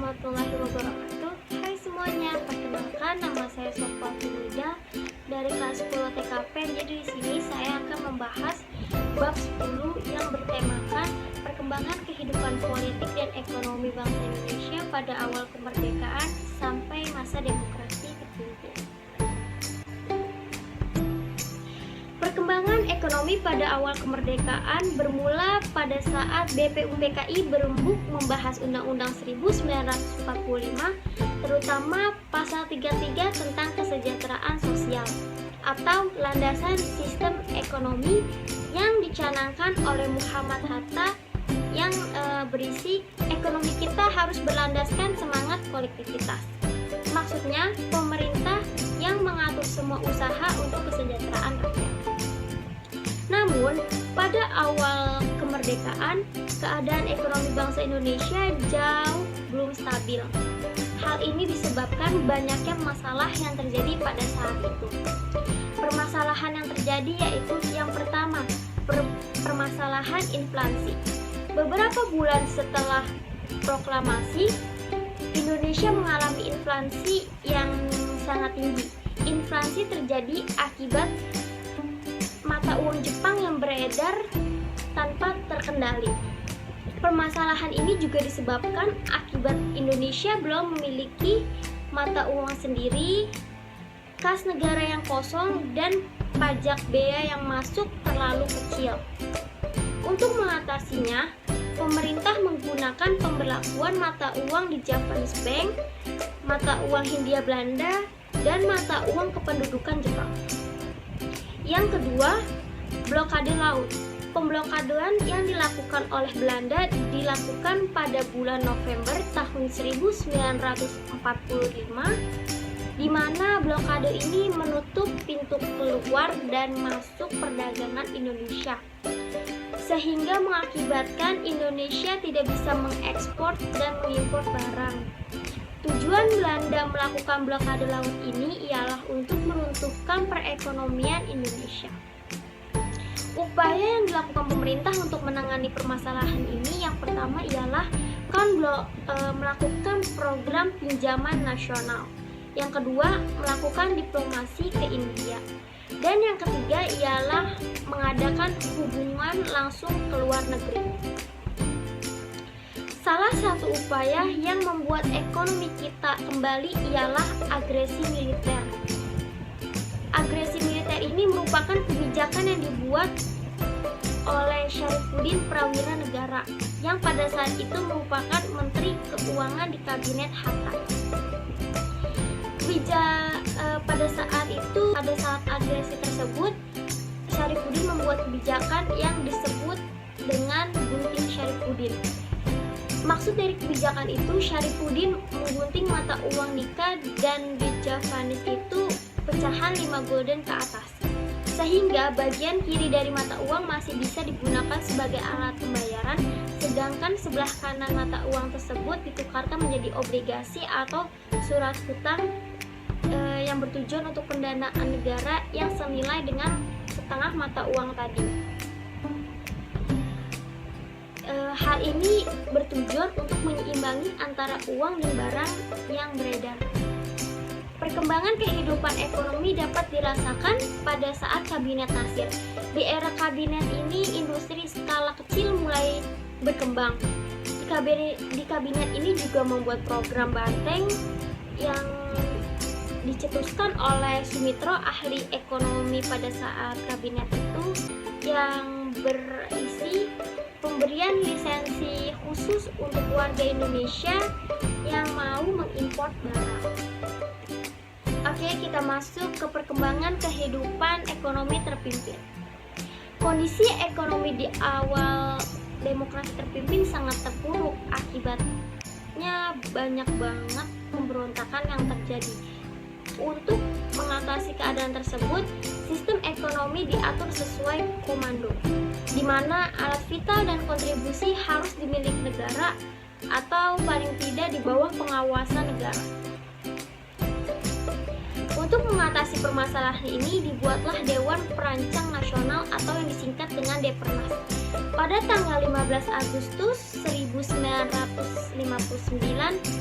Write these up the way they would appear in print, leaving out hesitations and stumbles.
warahmatullahi wabarakatuh. Hai semuanya, perkenalkan nama saya Sofa Firida dari kelas 10 TKP. Jadi di sini saya akan membahas bab 10 yang bertemakan perkembangan kehidupan politik dan ekonomi bangsa Indonesia pada awal kemerdekaan sampai masa demokrasi terpimpin. Perkembangan ekonomi pada awal kemerdekaan bermula pada saat BPUPKI berembuk membahas Undang-Undang 1945, terutama pasal 33 tentang kesejahteraan sosial atau landasan sistem ekonomi yang dicanangkan oleh Muhammad Hatta yang berisi ekonomi kita harus berlandaskan semangat kolektivitas. Maksudnya, pemerintah yang mengatur semua usaha untuk kesejahteraan rakyat. Namun, pada awal kemerdekaan, keadaan ekonomi bangsa Indonesia jauh belum stabil. Hal ini disebabkan banyaknya masalah yang terjadi pada saat itu. Permasalahan yang terjadi yaitu yang pertama, permasalahan inflasi. Beberapa bulan setelah proklamasi, Indonesia mengalami inflasi yang sangat tinggi. Inflasi terjadi akibat mata uang Jepang yang beredar tanpa terkendali. Permasalahan ini juga disebabkan akibat Indonesia belum memiliki mata uang sendiri, kas negara yang kosong, dan pajak bea yang masuk terlalu kecil. Untuk mengatasinya, pemerintah menggunakan pemberlakuan mata uang di Japanese Bank, mata uang Hindia Belanda, dan mata uang kependudukan Jepang. Yang kedua, blokade laut. Pemblokadean yang dilakukan oleh Belanda dilakukan pada bulan November tahun 1945, di mana blokade ini menutup pintu keluar dan masuk perdagangan Indonesia, sehingga mengakibatkan Indonesia tidak bisa mengekspor dan mengimpor barang. Tujuan Belanda melakukan blokade laut ini ialah untuk meruntuhkan perekonomian Indonesia. Upaya yang dilakukan pemerintah untuk menangani permasalahan ini yang pertama ialah melakukan program pinjaman nasional. Yang kedua, melakukan diplomasi ke India. Dan yang ketiga ialah mengadakan hubungan langsung ke luar negeri. Salah satu upaya yang membuat ekonomi kita kembali ialah agresi militer. Agresi militer ini merupakan kebijakan yang dibuat oleh Syarifuddin Prawira Negara yang pada saat itu merupakan Menteri Keuangan di Kabinet Hatta. Pada saat agresi tersebut, Syarifuddin membuat kebijakan yang disebut dengan gunting Syarifuddin. Maksud dari kebijakan itu, Syarifuddin menggunting mata uang Nika dan di Javanese itu pecahan 5 gulden ke atas, sehingga bagian kiri dari mata uang masih bisa digunakan sebagai alat pembayaran, sedangkan sebelah kanan mata uang tersebut ditukarkan menjadi obligasi atau surat hutang yang bertujuan untuk pendanaan negara yang senilai dengan setengah mata uang tadi. Hal ini bertujuan untuk menyeimbangi antara uang dan barang yang beredar. Perkembangan kehidupan ekonomi dapat dirasakan pada saat Kabinet Nasir. Di era kabinet ini, industri skala kecil mulai berkembang. Di kabinet ini juga membuat program Banteng yang dicetuskan oleh Sumitro, ahli ekonomi pada saat kabinet itu, yang berisi pemberian lisensi khusus untuk warga Indonesia yang mau mengimpor barang. Oke, kita masuk ke perkembangan kehidupan ekonomi terpimpin. Kondisi ekonomi di awal demokrasi terpimpin sangat terpuruk, akibatnya banyak banget pemberontakan yang terjadi. Untuk mengatasi keadaan tersebut, sistem ekonomi diatur sesuai komando, di mana alat vital dan kontribusi harus dimiliki negara atau paling tidak di bawah pengawasan negara. Untuk mengatasi permasalahan ini dibuatlah Dewan Perancang Nasional atau yang disingkat dengan Depernas pada tanggal 15 Agustus 1959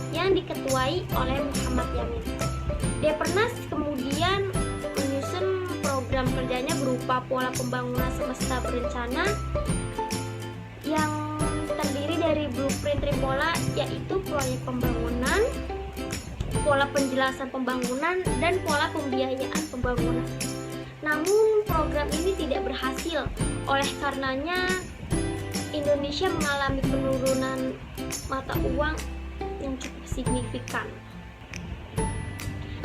yang diketuai oleh Muhammad Yamin. Depernas kemudian menyusun program kerjanya berupa pola pembangunan semesta berencana yang terdiri dari blueprint tripola, yaitu proyek pembangunan, pola penjelasan pembangunan, dan pola pembiayaan pembangunan. Namun program ini tidak berhasil, oleh karenanya Indonesia mengalami penurunan mata uang yang cukup signifikan.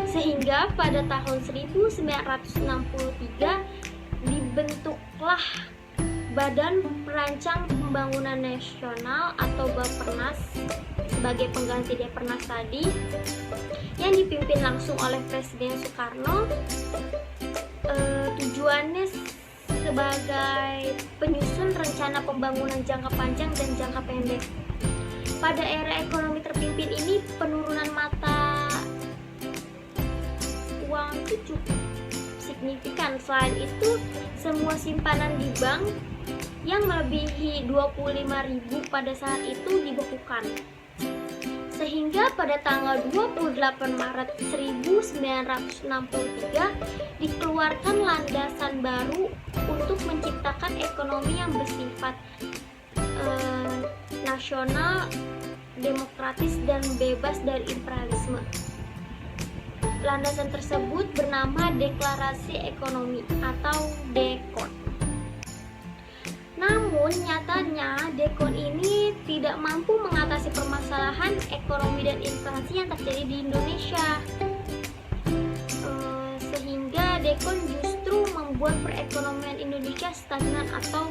Sehingga pada tahun 1963 dibentuklah Badan Perancang Pembangunan Nasional atau Bapernas sebagai pengganti Depernas tadi, yang dipimpin langsung oleh Presiden Soekarno. Tujuannya sebagai penyusun rencana pembangunan jangka panjang dan jangka pendek. Pada era ekonomi terpimpin ini, penurunan mata uang itu cukup signifikan. Selain itu, semua simpanan di bank yang melebihi 25.000 pada saat itu dibekukan. Sehingga pada tanggal 28 Maret 1963 dikeluarkan landasan baru untuk menciptakan ekonomi yang bersifat nasional, demokratis, dan bebas dari imperialisme. Landasan tersebut bernama Deklarasi Ekonomi atau DEKON. Namun nyatanya DEKON ini tidak mampu mengatasi permasalahan ekonomi dan inflasi yang terjadi di Indonesia, sehingga DEKON justru membuat perekonomian Indonesia stagnan atau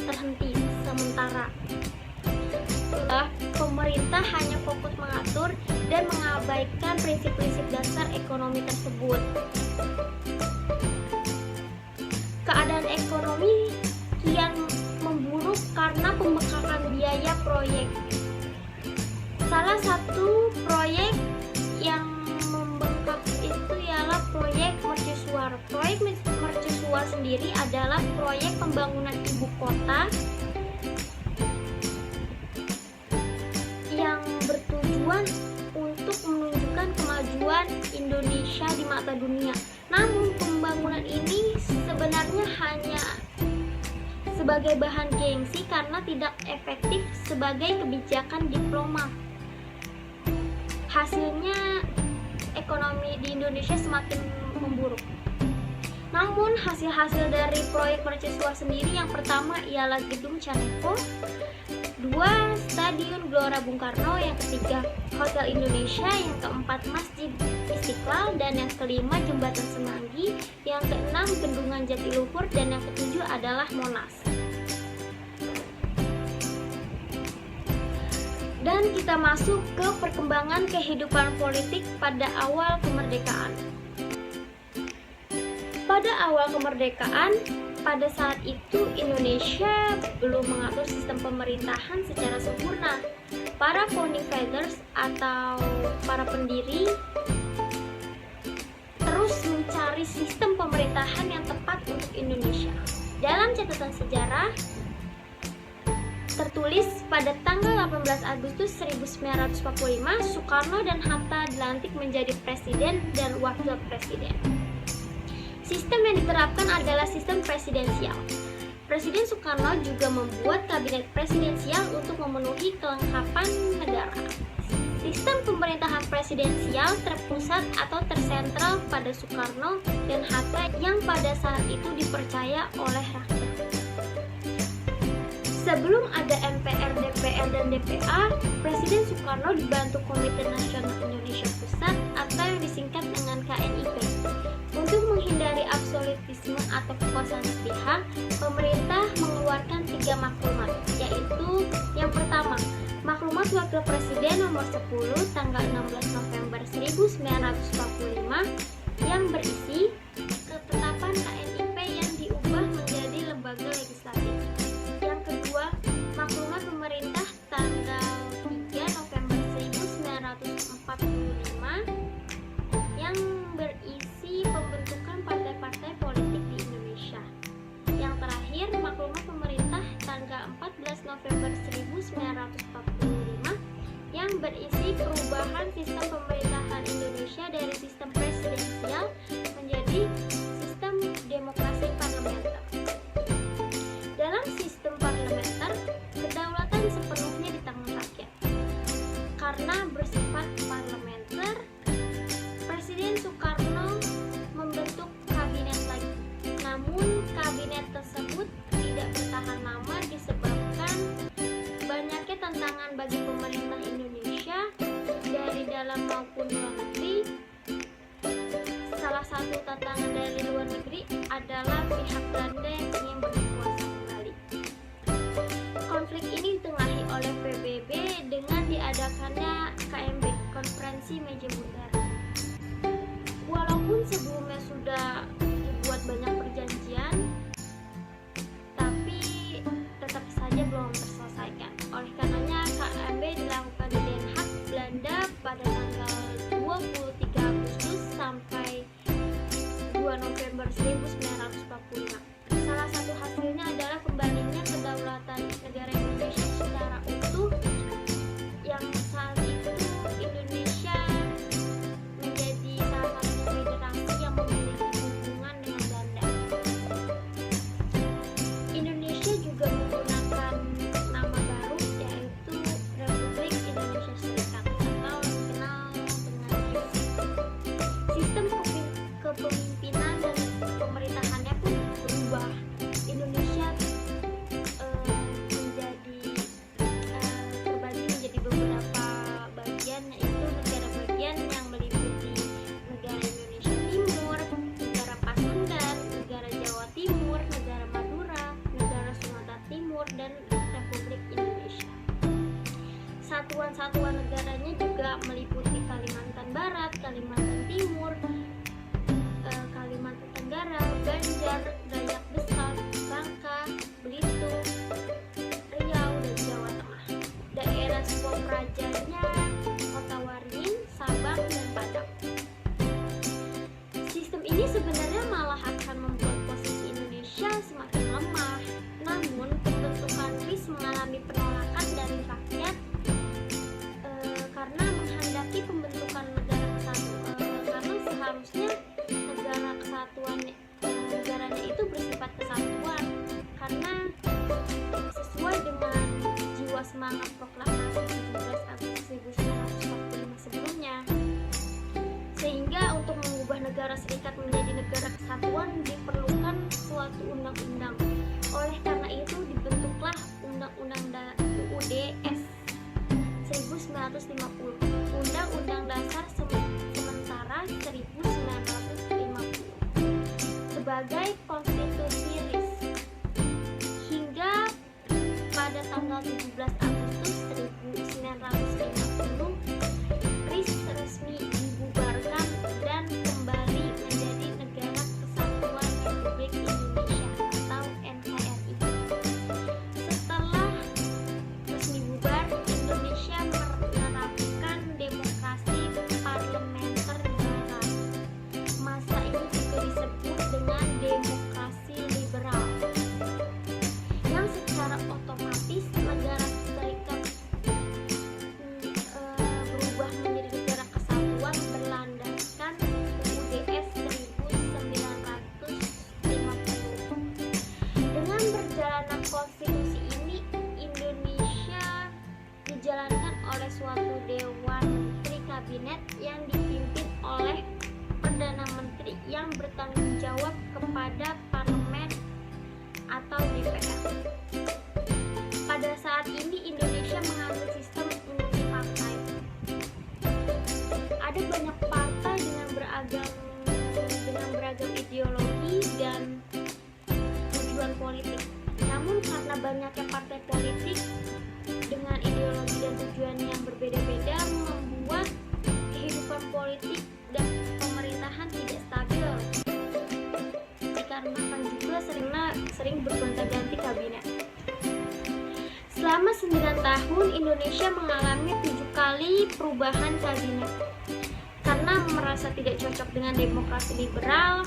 terhenti sementara. Pemerintah hanya fokus mengatur dan mengabaikan prinsip-prinsip dasar ekonomi tersebut. Keadaan ekonomi kian memburuk karena pembengkakan biaya proyek. Salah satu proyek yang membengkak itu ialah proyek mercusuar. Proyek mercusuar sendiri adalah proyek pembangunan ibu kota yang bertujuan untuk menunjukkan kemajuan Indonesia di mata dunia. Namun pembangunan ini sebenarnya hanya sebagai bahan gengsi karena tidak efektif sebagai kebijakan diplomat. Hasilnya ekonomi di Indonesia semakin memburuk. Namun hasil-hasil dari proyek mercusuar sendiri, yang pertama ialah Gedung Canepo, 2. Stadion Gelora Bung Karno, yang ketiga Hotel Indonesia, yang keempat Masjid Istiqlal, dan yang kelima Jembatan Semanggi, yang keenam Bendungan Jatiluhur, dan yang ketujuh adalah Monas. Dan kita masuk ke perkembangan kehidupan politik pada awal kemerdekaan. Pada awal kemerdekaan, pada saat itu Indonesia belum mengatur sistem pemerintahan secara sempurna. Para founding fathers atau para pendiri terus mencari sistem pemerintahan yang tepat untuk Indonesia. Dalam catatan sejarah tertulis pada tanggal 18 Agustus 1945, Soekarno dan Hatta dilantik menjadi presiden dan wakil presiden. Sistem yang diterapkan adalah sistem presidensial. Presiden Soekarno juga membuat kabinet presidensial untuk memenuhi kelengkapan negara. Sistem pemerintahan presidensial terpusat atau tersentral pada Soekarno dan Hatta yang pada saat itu dipercaya oleh rakyat. Sebelum ada MPR, DPR, dan DPA, Presiden Soekarno dibantu Komite Nasional Indonesia Pusat atau yang disingkat dengan KNIP. Untuk menghindari absolutisme atau kekuasaan sepihak, pemerintah mengeluarkan 3 maklumat, yaitu yang pertama, Maklumat Wakil Presiden nomor 10 tanggal 16 November 1945 yang berisi ketetapan KNIP yang diubah menjadi lembaga legislatif. Yang kedua, Maklumat Pemerintah tanggal 3 November 1945 yang berisi berisi perubahan sistem pemerintahan Indonesia dari sistem presidensial menjadi sistem demokrasi parlementer. Dalam sistem parlementer, kedaulatan sepenuhnya di tangan rakyat. Karena bersifat parlementer, Presiden Soekarno membentuk kabinet lagi. Namun kabinet tersebut tidak bertahan lama disebabkan banyaknya tantangan bagi pemerintah Indonesia dari dalam maupun luar negeri. Salah satu tantangan dari luar negeri adalah pihak Belanda yang ingin berkuasa kembali. Konflik ini ditengahi oleh PBB dengan diadakannya KMB, Konferensi Meja Bundar. Walaupun sebelumnya sudah dibuat banyak perjanjian, tapi tetap saja belum terselesaikan. Oleh karenanya KMB dilakukan di Den Haag, Belanda pada tanggal 23 Agustus sampai 2 November 1945. Salah satu hasilnya adalah kembalinya kedaulatan negara Indonesia secara utuh, yang saat itu Indonesia menjadi salah satu federasi yang memiliki hubungan dengan Belanda. Indonesia juga menggunakan nama baru, yaitu Republik Indonesia Serikat atau dikenal dengan RIS. Sistem kepemimpinan dan pemerintahannya pun berubah. Indonesia terbagi menjadi beberapa bagian, yaitu negara bagian yang meliputi negara Indonesia Timur, negara Pasundan, negara Jawa Timur, negara Madura, negara Sumatera Timur, dan Republik Indonesia. Satuan-satuan negaranya juga meliputi Kalimantan Barat, Kalimantan Timur, Kalimantan Tenggara, Banjar, Dayak Besar, Bangka, Belitung, Riau, dan Jawa Tengah. Daerah pemrajanya Kota Waringin, Sabang, dan Padang. Sistem ini sebenarnya malah akan membuat posisi Indonesia semakin lemah. Namun pembentukan RIS mengalami penolakan dari rakyat karena menghendaki pembentukan negara kesatuan, karena seharusnya negara kesatuan negaranya itu bersifat kesatuan, karena sesuai dengan jiwa semangat proklamasi 17 Agustus 1945 sebelumnya. Sehingga untuk mengubah negara serikat menjadi negara kesatuan diperlukan suatu undang-undang. Oleh karena itu dibentuklah Undang-Undang UUD 1950, Undang-Undang Dasar Sementara 1950 sebagai konstitusi RIS. Hingga pada tanggal 17 Agustus 1950 RIS resmi dibubarkan dan kembali menjadi Negara Kesatuan Republik Indonesia atau NKRI. Setelah resmi bubar, Indonesia menerapkan demokrasi parlementer barat. Masa ini juga disebut dengan demokrasi liberal, yang secara otomatis negara serikat berubah menjadi negara kesatuan berlandaskan UUD 1950. Dengan berjalannya konstitusi ini, Indonesia dijalankan oleh suatu Dewan Menteri Kabinet yang dipimpin oleh Perdana Menteri yang bertanggung jawab kepada Parlemen atau DPR. Pada saat ini Indonesia mengambil sistem multipartai. Ada banyak partai dengan beragam ideologi dan tujuan politik. Namun karena banyaknya partai politik dengan ideologi dan tujuan yang berbeda-beda membuat kehidupan politik dan pemerintahan tidak stabil. Dikarenakan juga sering bergonta-ganti kabinet. Selama 9 tahun Indonesia mengalami 7 kali perubahan kabinet. Karena merasa tidak cocok dengan demokrasi liberal,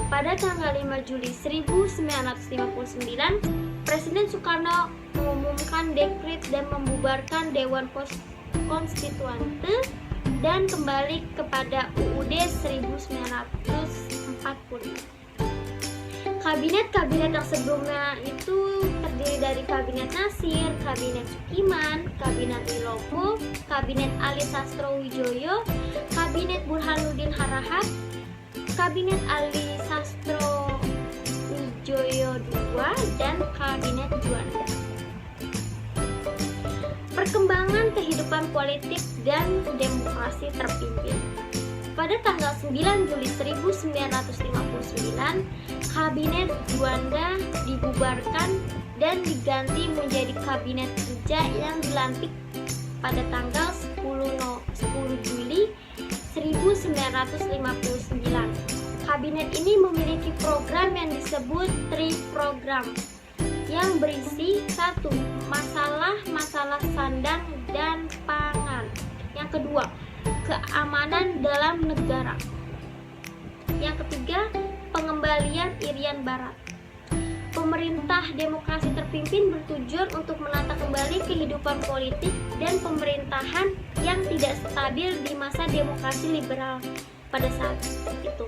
pada tanggal 5 Juli 1959, Presiden Soekarno mengumumkan dekret dan membubarkan Dewan Konstituante dan kembali kepada UUD 1945. Kabinet-kabinet yang sebelumnya itu terdiri dari Kabinet Nasir, Kabinet Sukiman, Kabinet Wilopo, Kabinet Ali Sastrowijoyo, Kabinet Burhanuddin Harahap, Kabinet Ali Sastrowijoyo II, dan Kabinet Juanda. Perkembangan kehidupan politik dan demokrasi terpimpin. Pada tanggal 9 Juli 1959, Kabinet Juanda dibubarkan dan diganti menjadi Kabinet Kerja yang dilantik pada tanggal 10 Juli 1959. Kabinet ini memiliki program yang disebut Tri-Program yang berisi 1. Masalah sandang dan pangan. Yang kedua, keamanan dalam negara. Yang ketiga, pengembalian Irian Barat. Pemerintah demokrasi terpimpin bertujuan untuk menata kembali kehidupan politik dan pemerintahan yang tidak stabil di masa demokrasi liberal pada saat itu.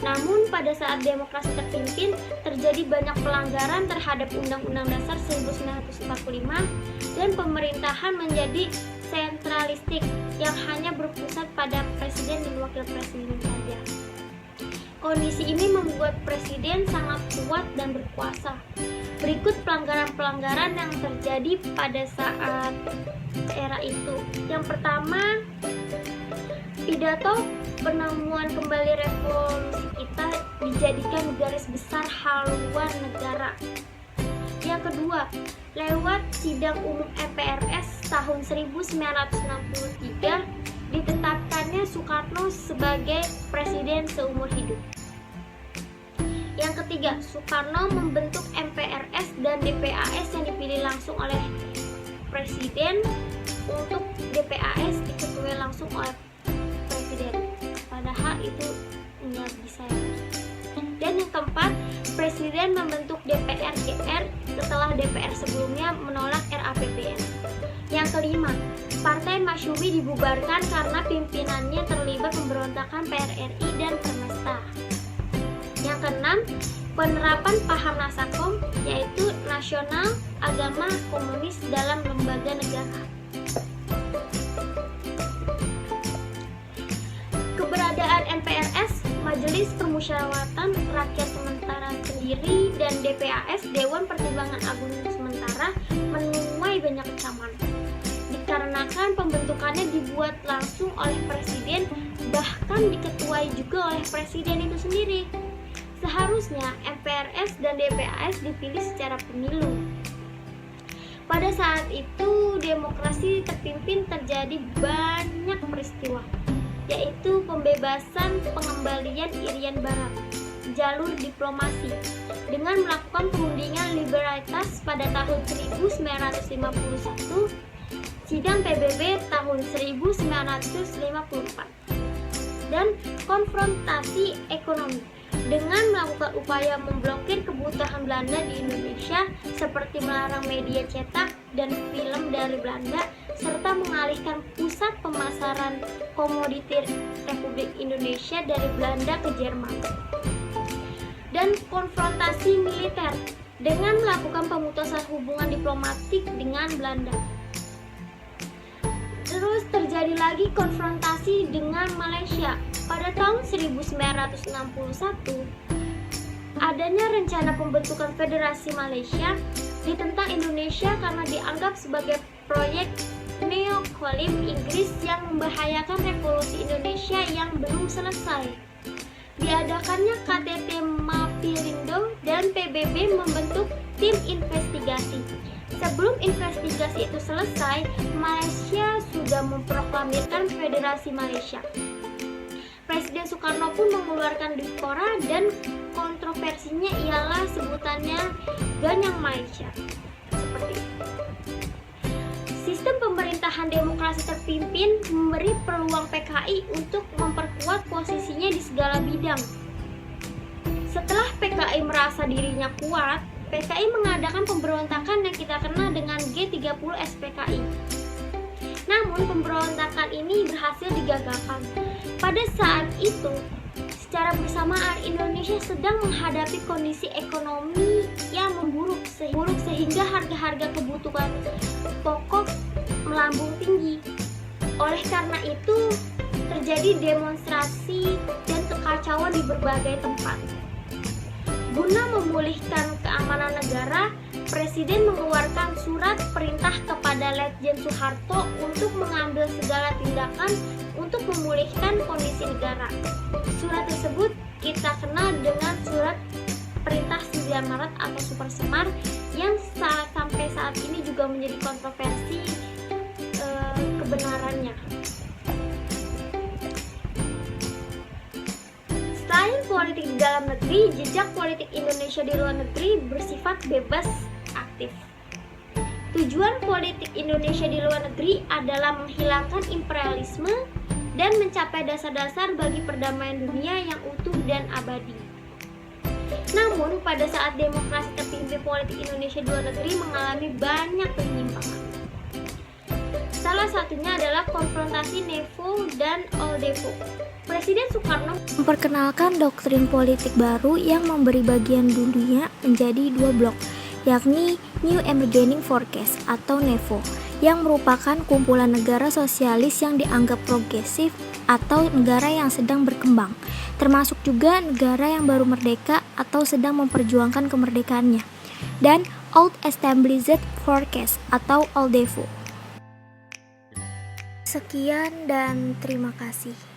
Namun pada saat demokrasi terpimpin terjadi banyak pelanggaran terhadap Undang-Undang Dasar 1945 dan pemerintahan menjadi sentralistik yang hanya berpusat pada presiden dan wakil presiden saja. Kondisi ini membuat presiden sangat kuat dan berkuasa. Berikut pelanggaran-pelanggaran yang terjadi pada saat era itu. Yang pertama, pidato penemuan kembali revolusi kita dijadikan garis besar haluan negara. Yang kedua, lewat sidang umum MPRS tahun 1963 ditetapkannya Soekarno sebagai presiden seumur hidup. Yang ketiga, Soekarno membentuk MPRS dan DPAS yang dipilih langsung oleh presiden. Untuk DPAS diketuai langsung oleh presiden, padahal itu nggak bisa ya. Dan yang keempat, presiden membentuk DPR-GR setelah DPR sebelumnya menolak RAPBN. Yang kelima, Partai Masyumi dibubarkan karena pimpinannya terlibat pemberontakan PRRI dan Permesta. Yang keenam, penerapan paham Nasakom, yaitu nasional, agama, komunis dalam lembaga negara. Keberadaan MPRS, Majelis Permusyawaratan Rakyat Sementara Sendiri, dan DPAS, Dewan Pertimbangan Agung Sementara, menuai banyak kecaman. Dikarenakan pembentukannya dibuat langsung oleh presiden, bahkan diketuai juga oleh presiden itu sendiri. Seharusnya MPRS dan DPAS dipilih secara pemilu. Pada saat itu demokrasi terpimpin terjadi banyak peristiwa, yaitu pembebasan pengembalian Irian Barat, jalur diplomasi, dengan melakukan perundingan liberalitas pada tahun 1951, sidang PBB tahun 1954, dan konfrontasi ekonomi dengan melakukan upaya memblokir kebutuhan Belanda di Indonesia seperti melarang media cetak dan film dari Belanda serta mengalihkan pusat pemasaran komoditi Republik Indonesia dari Belanda ke Jerman. Dan konfrontasi militer dengan melakukan pemutusan hubungan diplomatik dengan Belanda. Terus terjadi lagi konfrontasi dengan Malaysia. Pada tahun 1961, adanya rencana pembentukan Federasi Malaysia ditentang Indonesia karena dianggap sebagai proyek neokolonial Inggris yang membahayakan revolusi Indonesia yang belum selesai. Diadakannya KTT Mapirindo dan PBB membentuk tim investigasi. Sebelum investigasi itu selesai, Malaysia sudah memproklamirkan Federasi Malaysia. Presiden Soekarno pun mengeluarkan Dipora dan kontroversinya ialah sebutannya Ganyang Malaysia. Seperti itu. Sistem pemerintahan demokrasi terpimpin memberi peluang PKI untuk memperkuat posisinya di segala bidang. Setelah PKI merasa dirinya kuat, PKI mengadakan pemberontakan yang kita kenal dengan G30 SPKI. Namun namun pemberontakan ini berhasil digagalkan. Pada saat itu, secara bersamaan Indonesia sedang menghadapi kondisi ekonomi yang memburuk sehingga harga-harga kebutuhan pokok melambung tinggi. Oleh karena itu, terjadi demonstrasi dan kekacauan di berbagai tempat. Guna memulihkan keamanan negara, Presiden mengeluarkan surat perintah kepada Letjen Soeharto untuk mengambil segala tindakan untuk memulihkan kondisi negara. Surat tersebut kita kenal dengan Surat Perintah 9 Maret atau Super Semar yang sampai saat ini juga menjadi kontroversi kebenarannya. Selain politik di dalam negeri, jejak politik Indonesia di luar negeri bersifat bebas aktif. Tujuan politik Indonesia di luar negeri adalah menghilangkan imperialisme dan mencapai dasar-dasar bagi perdamaian dunia yang utuh dan abadi. Namun, pada saat demokrasi terpimpin, politik Indonesia di luar negeri mengalami banyak penyimpangan. Salah satunya adalah konfrontasi NEVO dan OLDEVO. Presiden Soekarno memperkenalkan doktrin politik baru yang memberi bagian dunia menjadi dua blok, yakni New Emerging Forecast atau NEVO, yang merupakan kumpulan negara sosialis yang dianggap progresif atau negara yang sedang berkembang, termasuk juga negara yang baru merdeka atau sedang memperjuangkan kemerdekaannya, dan Old Established Forecast atau OLDEVO. Sekian dan terima kasih.